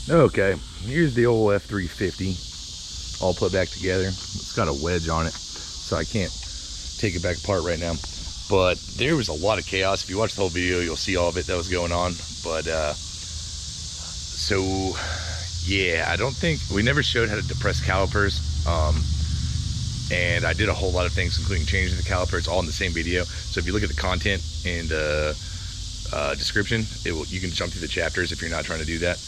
Okay, here's the old F-350 all put back together. It's got a wedge on it, so I can't take it back apart right now. But there was a lot of chaos. If you watch the whole video, you'll see all of it that was going on. But so yeah, I don't think we never showed how to depress calipers. And I did a whole lot of things, including changing the caliper. It's all in the same video. So if you look at the content and description, you can jump through the chapters if you're not trying to do that.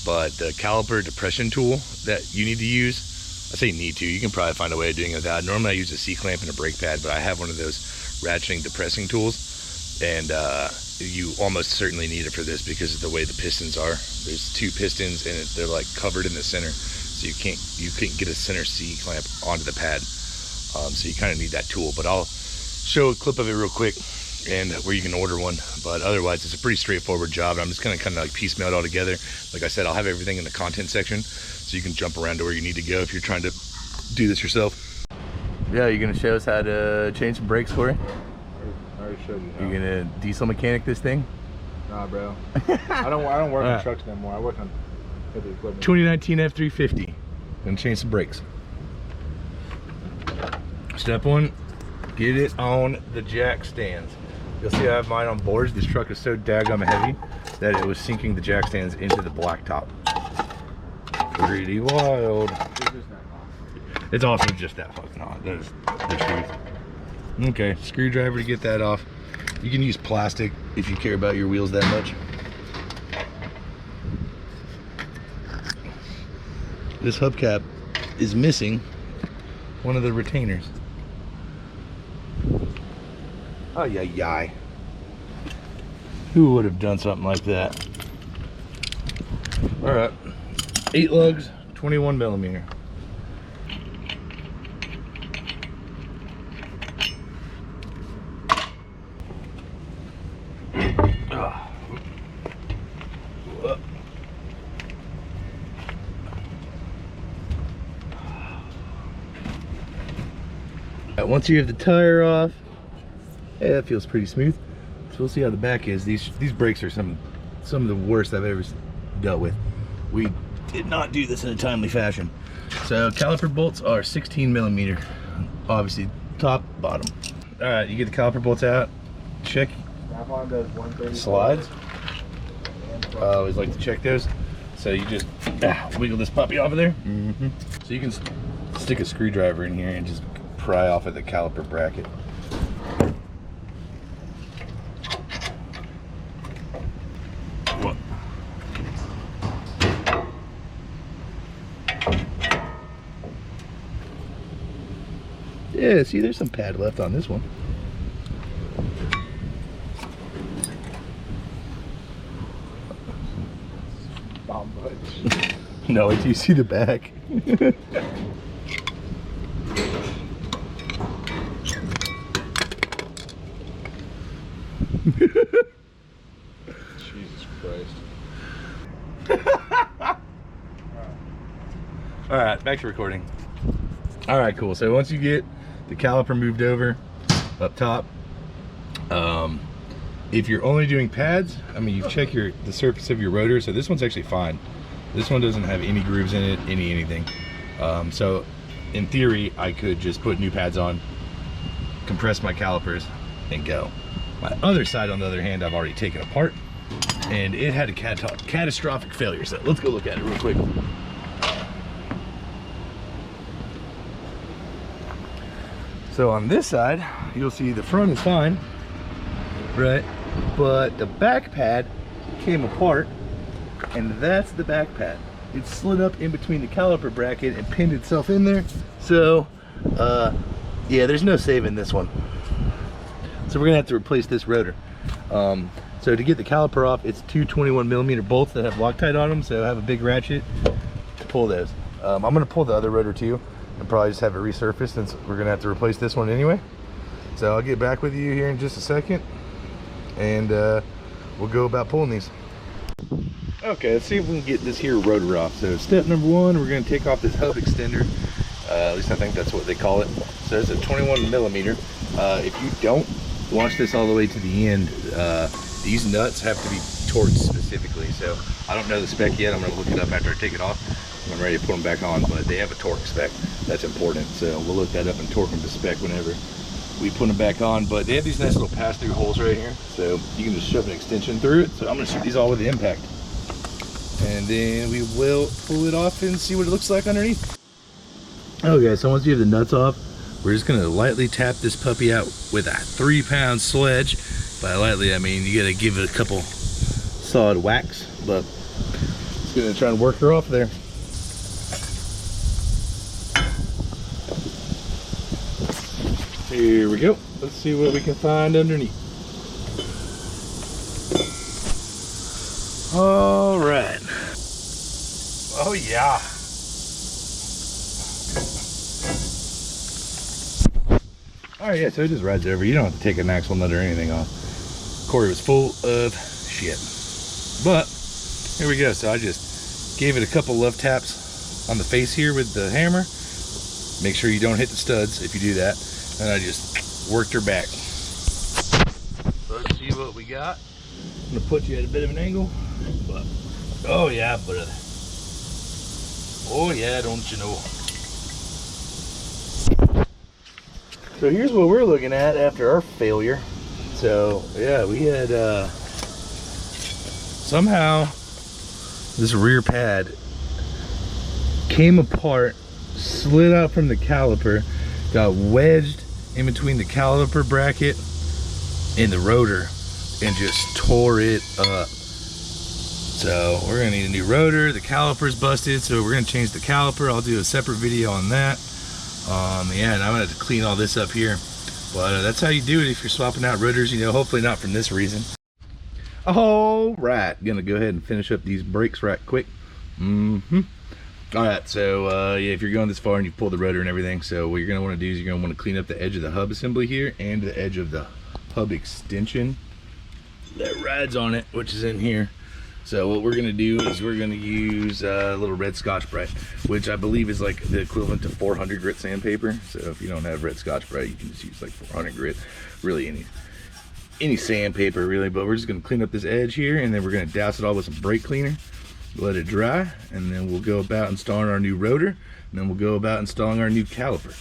But the caliper depression tool that you need to use, I say need to, you can probably find a way of doing it without. Normally I use a C-clamp and a brake pad, but I have one of those ratcheting depressing tools, and you almost certainly need it for this because of the way the pistons are. There's two pistons and they're like covered in the center, so you can't get a center C-clamp onto the pad. So you kind of need that tool, but I'll show a clip of it real quick and where you can order one. But otherwise it's a pretty straightforward job, and I'm just gonna kind of like piecemeal it all together. Like I said, I'll have everything in the content section so you can jump around to where you need to go if you're trying to do this yourself. Yeah, you're gonna show us how to change some brakes, Corey? I already showed you. You're gonna diesel mechanic this thing? Nah, bro. I don't work on trucks anymore. I work on heavy equipment. 2019 F-350. Gonna change some brakes. Step one, get it on the jack stands. You'll see I have mine on boards. This truck is so daggum heavy that it was sinking the jack stands into the blacktop. Pretty wild. It's also just that fucking hot. That is the truth. Okay, screwdriver to get that off. You can use plastic if you care about your wheels that much. This hubcap is missing one of the retainers. Oh yeah. Who would have done something like that? All right, 8 lugs, 21 millimeter. Once you have the tire off, yeah, that feels pretty smooth. So we'll see how the back is. These brakes are some of the worst I've ever dealt with. We did not do this in a timely fashion. So caliper bolts are 16 millimeter, obviously top, bottom. All right, you get the caliper bolts out. Check slides. I always like to check those. So you just wiggle this puppy off of there. So you can stick a screwdriver in here and just pry off of the caliper bracket. What? Yeah, see, there's some pad left on this one. No, wait till you see the back. Jesus Christ. All right, back to recording. All right, cool. So once you get the caliper moved over up top, if you're only doing pads, I mean, you check the surface of your rotor. So this one's actually fine. This one doesn't have any grooves in it, anything. So in theory, I could just put new pads on, compress my calipers, and go. My other side, on the other hand, I've already taken apart, and it had a catastrophic failure. So let's go look at it real quick. So on this side, you'll see the front is fine, right? But the back pad came apart, and that's the back pad. It slid up in between the caliper bracket and pinned itself in there. So, yeah, there's no saving this one. So we're gonna have to replace this rotor. So to get the caliper off, it's two 21 millimeter bolts that have Loctite on them, so I have a big ratchet to pull those. I'm gonna pull the other rotor too, and probably just have it resurfaced since we're gonna have to replace this one anyway. So I'll get back with you here in just a second, and we'll go about pulling these. Okay, let's see if we can get this here rotor off. So step number one, we're gonna take off this hub extender. At least I think that's what they call it. So it's a 21 millimeter. If you don't watch this all the way to the end, these nuts have to be torqued specifically. So I don't know the spec yet. I'm gonna look it up after I take it off. I'm ready to put them back on, but they have a torque spec. That's important. So we'll look that up and torque them to spec whenever we put them back on. But they have these nice little pass-through holes right here. So you can just shove an extension through it. So I'm gonna shoot these all with the impact. And then we will pull it off and see what it looks like underneath. Okay, so once you have the nuts off, we're just gonna lightly tap this puppy out with a 3-pound sledge. By lightly, I mean you gotta give it a couple solid whacks, but it's gonna try and work her off there. Here we go. Let's see what we can find underneath. All right. Oh yeah. All right, yeah, so it just rides over. You don't have to take an axle nut or anything off. Corey was full of shit. But here we go. So I just gave it a couple love taps on the face here with the hammer. Make sure you don't hit the studs if you do that. And I just worked her back. So let's see what we got. I'm gonna put you at a bit of an angle. But oh yeah, brother. Oh yeah, don't you know. So here's what we're looking at after our failure. So yeah, we had somehow this rear pad came apart, slid out from the caliper, got wedged in between the caliper bracket and the rotor and just tore it up. So we're gonna need a new rotor. The caliper's busted, so we're gonna change the caliper. I'll do a separate video on that. Yeah, and I'm gonna have to clean all this up here. But that's how you do it if you're swapping out rotors, you know, hopefully not from this reason. All right, gonna go ahead and finish up these brakes right quick. All right, so yeah, if you're going this far and you pull the rotor and everything, so what you're gonna wanna do is you're gonna wanna clean up the edge of the hub assembly here and the edge of the hub extension that rides on it, which is in here. So what we're gonna do is we're gonna use a little red Scotch-Brite, which I believe is like the equivalent to 400 grit sandpaper. So if you don't have red Scotch-Brite, you can just use like 400 grit, really any sandpaper really. But we're just gonna clean up this edge here, and then we're gonna douse it all with some brake cleaner, let it dry, and then we'll go about installing our new rotor, and then we'll go about installing our new caliper.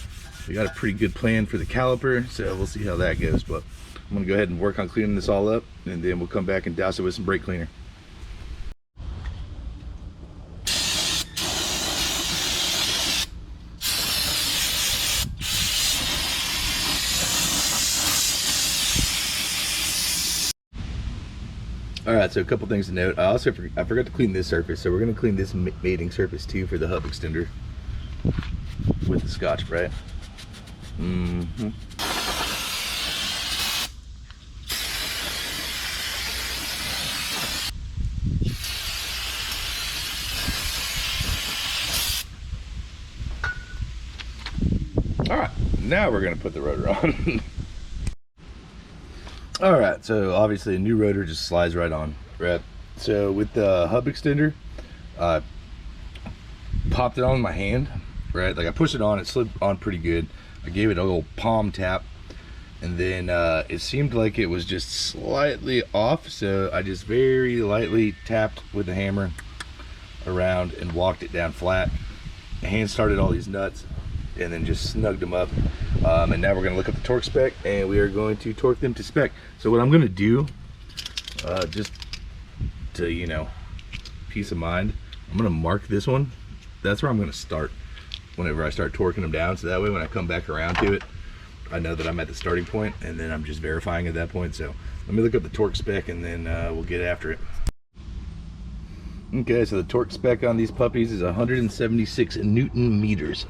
We got a pretty good plan for the caliper, so we'll see how that goes. But I'm gonna go ahead and work on cleaning this all up, and then we'll come back and douse it with some brake cleaner. All right, so a couple things to note. I forgot to clean this surface, so we're gonna clean this mating surface too for the hub extender with the Scotch-Brite. All right, now we're gonna put the rotor on. All right, so obviously a new rotor just slides right on, right? So with the hub extender, I popped it on my hand, right? Like I pushed it on, it slid on pretty good. I gave it a little palm tap, and then it seemed like it was just slightly off, so I just very lightly tapped with the hammer around and walked it down flat. Hand started all these nuts and then just snugged them up. And now we're gonna look up the torque spec, and we are going to torque them to spec. So what I'm gonna do, just to, you know, peace of mind, I'm gonna mark this one. That's where I'm gonna start whenever I start torquing them down. So that way when I come back around to it, I know that I'm at the starting point, and then I'm just verifying at that point. So let me look up the torque spec, and then we'll get after it. Okay, so the torque spec on these puppies is 176 Newton meters.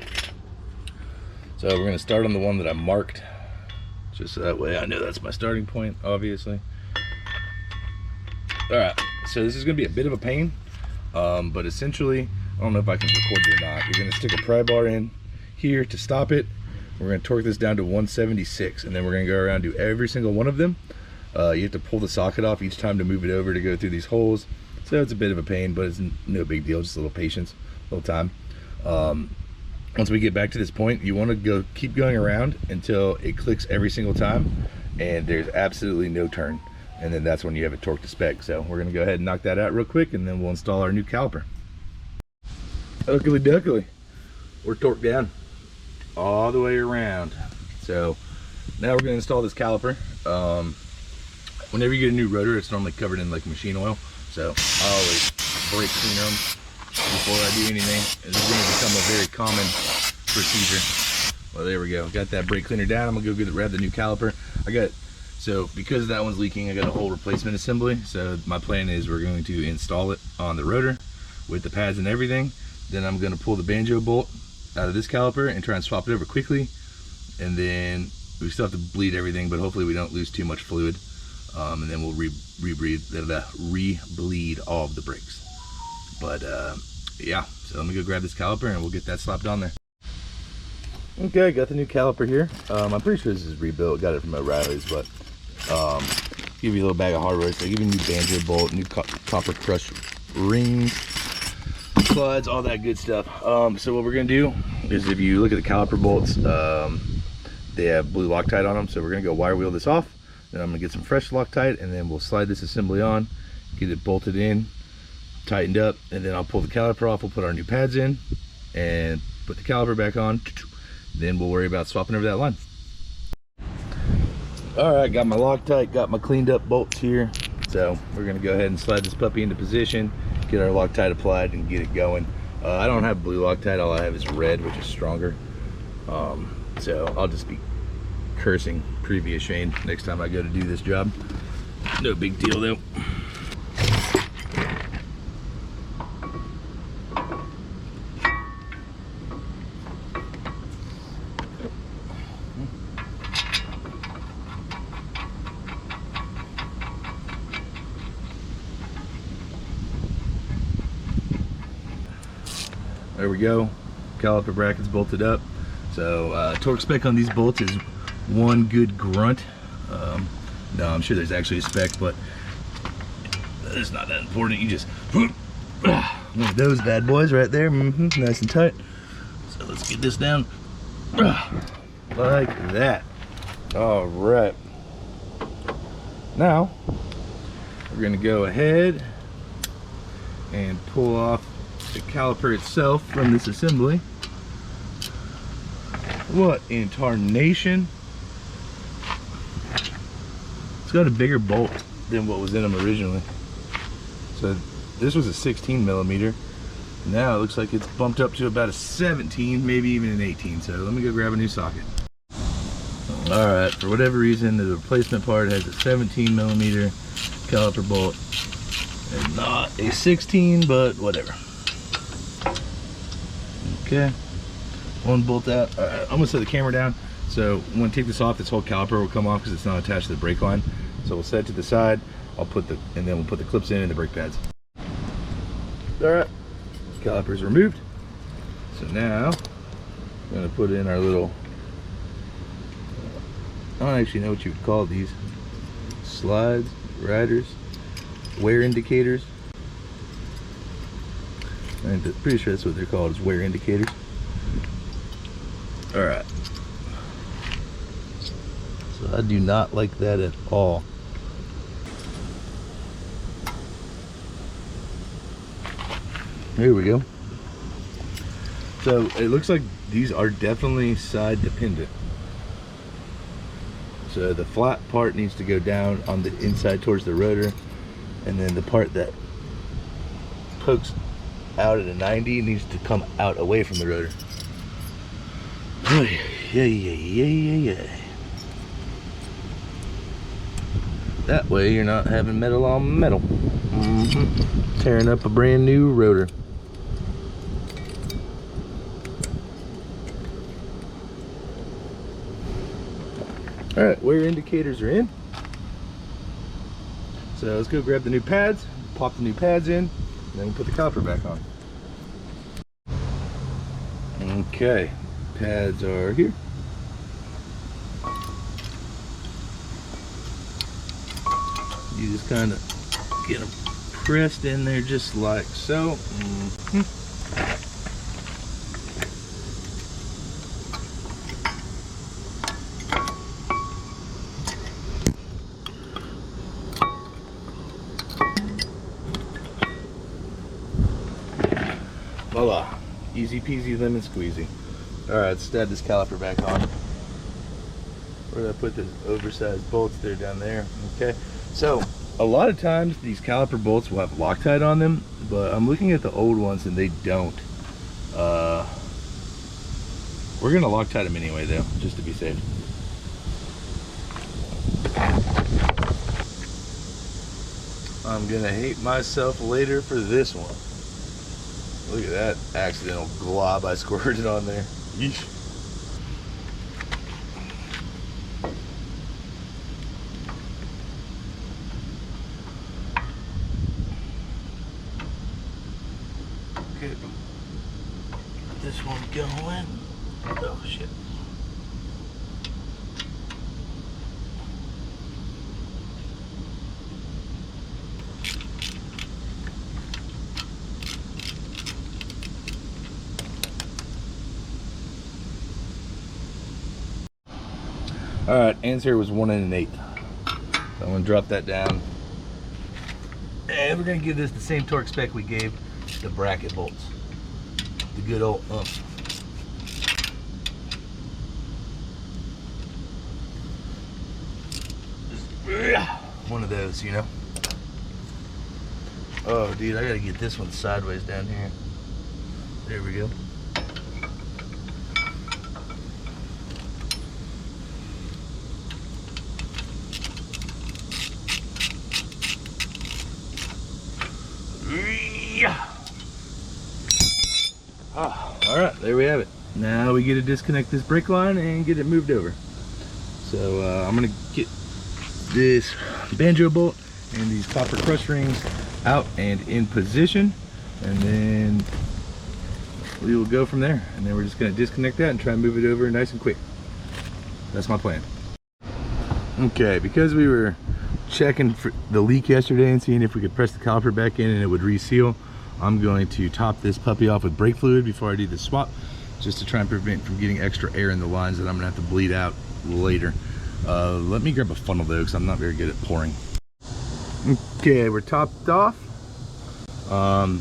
So we're gonna start on the one that I marked, just so that way I know that's my starting point, obviously. All right, so this is gonna be a bit of a pain, but essentially, I don't know if I can record it or not. You're gonna stick a pry bar in here to stop it. We're gonna torque this down to 176, and then we're gonna go around and do every single one of them. You have to pull the socket off each time to move it over to go through these holes. So it's a bit of a pain, but it's no big deal, just a little patience, a little time. Once we get back to this point, you want to keep going around until it clicks every single time and there's absolutely no turn. and then that's when you have it torqued to spec. So we're gonna go ahead and knock that out real quick, and then we'll install our new caliper. Uckily duckily, we're torqued down all the way around. So now we're gonna install this caliper. Whenever you get a new rotor, it's normally covered in like machine oil. So I always brake cleaner them before I do anything. It's gonna become a very common procedure. Well, there we go. Got that brake cleaner down. I'm gonna go grab the new caliper. So because that one's leaking, I got a whole replacement assembly. So my plan is we're going to install it on the rotor with the pads and everything. Then I'm gonna pull the banjo bolt out of this caliper and try and swap it over quickly. And then we still have to bleed everything, but hopefully we don't lose too much fluid. And then we'll re-bleed all of the brakes. But yeah, so let me go grab this caliper and we'll get that slapped on there. Okay, got the new caliper here. I'm pretty sure this is rebuilt. Got it from O'Reilly's, but give you a little bag of hardware. So I give you a new banjo bolt, new copper crush rings, slides, all that good stuff. So what we're gonna do is, if you look at the caliper bolts, they have blue Loctite on them. So we're gonna go wire wheel this off. Then I'm gonna get some fresh Loctite, and then we'll slide this assembly on, get it bolted in, tightened up, and then I'll pull the caliper off. We'll put our new pads in and put the caliper back on. Then we'll worry about swapping over that line. All right, got my Loctite, got my cleaned up bolts here. So we're gonna go ahead and slide this puppy into position, get our Loctite applied, and get it going. I don't have blue Loctite, all I have is red, which is stronger. So I'll just be cursing previous Shane next time I go to do this job. No big deal though. There we go, caliper brackets bolted up. So torque spec on these bolts is one good grunt. No, I'm sure there's actually a spec, but it's not that important. You just one of those bad boys right there, nice and tight. So let's get this down like that. All right, now we're gonna go ahead and pull off the caliper itself from this assembly. What in tarnation? It's got a bigger bolt than what was in them originally. So this was a 16 millimeter. Now it looks like it's bumped up to about a 17, maybe even an 18. So let me go grab a new socket. All right, for whatever reason, the replacement part has a 17 millimeter caliper bolt and not a 16, but whatever. Okay, one bolt out. I'm gonna set the camera down. So when I take this off, this whole caliper will come off because it's not attached to the brake line. So we'll set it to the side. And then we'll put the clips in and the brake pads. All right, caliper's removed. So now I'm gonna put in our little, I don't actually know what you would call these, slides, riders, wear indicators. I'm pretty sure that's what they're called, is wear indicators. All right. So I do not like that at all. Here we go. So it looks like these are definitely side dependent. So the flat part needs to go down on the inside towards the rotor, and then the part that pokes out at a 90 needs to come out away from the rotor. Yeah. That way you're not having metal on metal. Tearing up a brand new rotor. All right, wear indicators are in. So let's go grab the new pads, pop the new pads in, and then we'll put the caliper back on. Okay, pads are here. You just kind of get them pressed in there just like so. Voila. Easy peasy lemon squeezy. Alright, let's add this caliper back on. Where did I put the oversized bolts? There, down there. Okay. So, a lot of times these caliper bolts will have Loctite on them, but I'm looking at the old ones and they don't. We're gonna Loctite them anyway though, just to be safe. I'm gonna hate myself later for this one. Look at that accidental glob I squirted on there. Yeesh. Okay. Get this one going. Oh shit. Alright, answer was 1 1/8. So I'm going to drop that down. And we're going to give this the same torque spec we gave the bracket bolts. The good old one of those, you know. Oh, dude, I got to get this one sideways down here. There we go. Alright, there we have it. Now we get to disconnect this brake line and get it moved over. So I'm going to get this banjo bolt and these copper crush rings out and in position, and then we will go from there. And then we're just going to disconnect that and try and move it over nice and quick. That's my plan. Okay, because we were checking for the leak yesterday and seeing if we could press the caliper back in and it would reseal, I'm going to top this puppy off with brake fluid before I do the swap, just to try and prevent from getting extra air in the lines that I'm gonna have to bleed out later. Let me grab a funnel though, because I'm not very good at pouring. Okay, we're topped off, and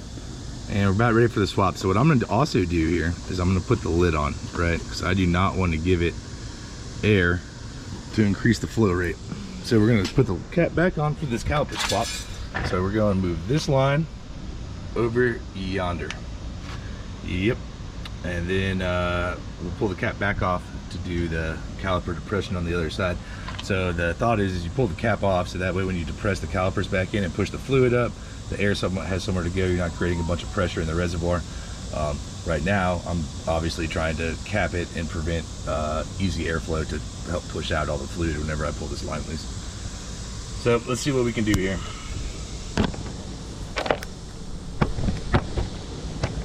we're about ready for the swap. So what I'm going to also do here is I'm going to put the lid on, right? Because I do not want to give it air to increase the flow rate. So we're going to put the cap back on for this caliper swap. So we're going to move this line over yonder. Yep. And then we'll pull the cap back off to do the caliper depression on the other side. So the thought is you pull the cap off, so that way when you depress the calipers back in and push the fluid up, the air has somewhere to go. You're not creating a bunch of pressure in the reservoir. Right now, I'm obviously trying to cap it and prevent easy airflow to help push out all the fluid whenever I pull this line loose. So let's see what we can do here.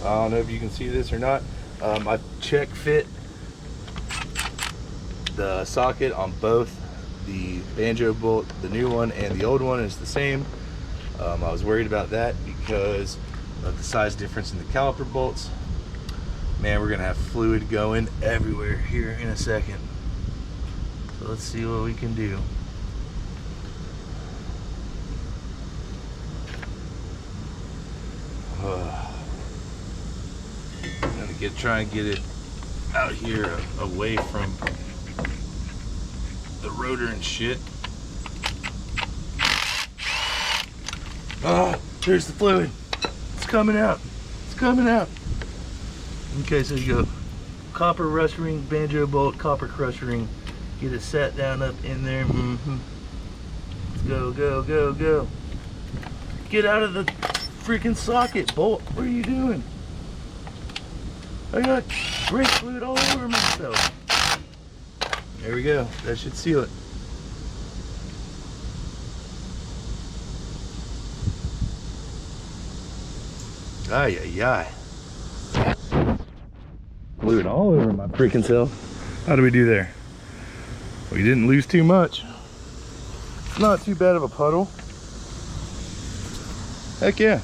I don't know if you can see this or not. I check fit the socket on both the banjo bolt, the new one and the old one is the same. I was worried about that because of the size difference in the caliper bolts. Man, we're gonna have fluid going everywhere here in a second. So let's see what we can do. I'm gonna try and get it out here away from the rotor and shit. Ah, there's the fluid. It's coming out. It's coming out. Okay, so you go copper rush ring, banjo bolt, copper crush ring. Get it set down up in there. Let's go, go, go, go. Get out of the freaking socket, bolt. What are you doing? I got brake fluid all over myself. There we go. That should seal it. Ay, ay, ay. Fluid all over my freaking self. How do we do there? We didn't lose too much. It's not too bad of a puddle. Heck yeah.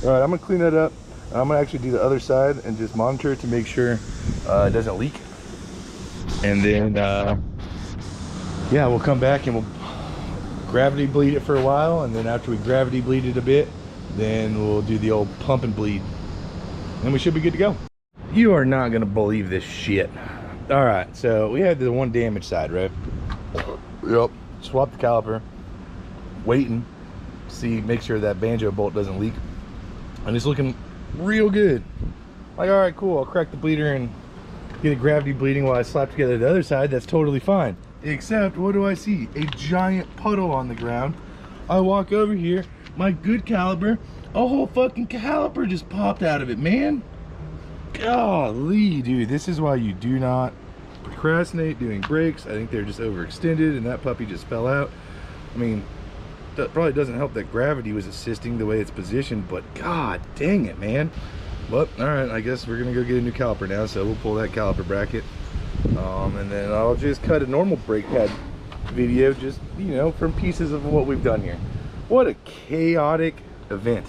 All right, I'm gonna clean that up. I'm gonna actually do the other side and just monitor it to make sure it doesn't leak. And then, yeah, we'll come back and we'll gravity bleed it for a while. And then after we gravity bleed it a bit, then we'll do the old pump and bleed. and we should be good to go. You are not gonna believe this shit. All right, so we had the one damaged side, right? Yep. Swap the caliper, waiting, see, make sure that banjo bolt doesn't leak, and it's looking real good. Like, all right, cool, I'll crack the bleeder and get a gravity bleeding while I slap together the other side. That's totally fine. Except, what do I see? A giant puddle on the ground. I walk over here, my good caliper, a whole fucking caliper just popped out of it, man. Golly, dude, this is why you do not procrastinate doing brakes. I think they're just overextended and that puppy just fell out. I mean, that probably doesn't help that gravity was assisting the way it's positioned, but god dang it, man. Well, all right, I guess we're gonna go get a new caliper now, so we'll pull that caliper bracket, and then I'll just cut a normal brake pad video, just, you know, from pieces of what we've done here. What a chaotic event.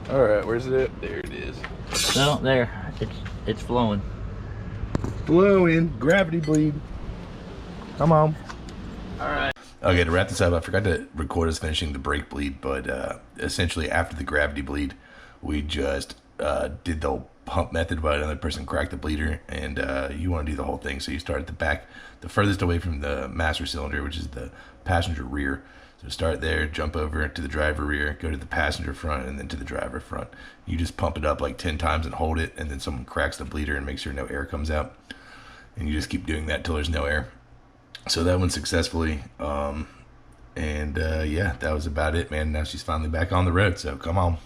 All right, where's it at? There it is. No, there, it's flowing. Flowing, gravity bleed. Come on. All right. Okay, to wrap this up, I forgot to record us finishing the brake bleed, but essentially after the gravity bleed, we just did the pump method while another person cracked the bleeder, and you want to do the whole thing. So you start at the back, the furthest away from the master cylinder, which is the passenger rear. So start there, jump over to the driver rear, go to the passenger front, and then to the driver front. You just pump it up like 10 times and hold it, and then someone cracks the bleeder and makes sure no air comes out. And you just keep doing that till there's no air. So that went successfully, yeah, that was about it, man. Now she's finally back on the road, so come on.